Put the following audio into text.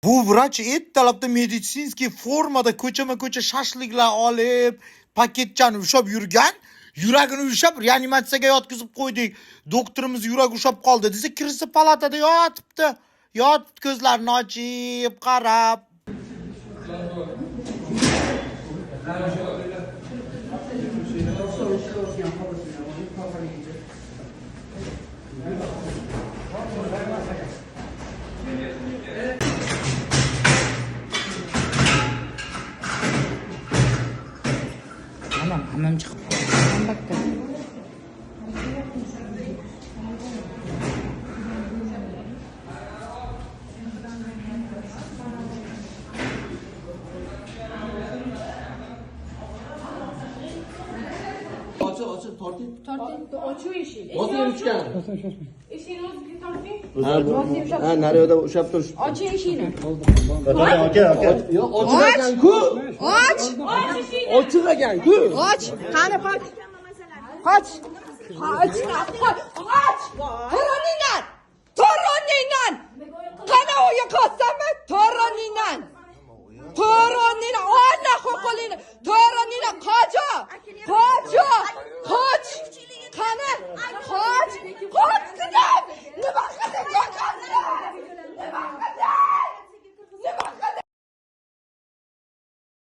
Bu vrach ertalabda meditsinskiy formada ko'chama-ko'cha shashliklar olib, paketchan ushab yurgan, yuragini ushab reanimatsiyaga yotqizib qo'ydik. Doktorimiz yuragi ushab qoldi desa, kirsa palatada yotibdi. Yotibdi ko'zlarini ochib, qarab. Hamam chiqib albatta. Açın tortayım. Açıyor eşiği. Basıyor üçgen. Eşiğini özgür tortayım. Ha nerede uşap dur. Açıyor eşiğini. Açıragen ku. Aç! Aç eşiğini. Açıragen ku. Aç! Qani bak. Aç! Aç! Aç! To'ronidan! To'ronidan! Qani o'ya qolsanmi? To'ronidan!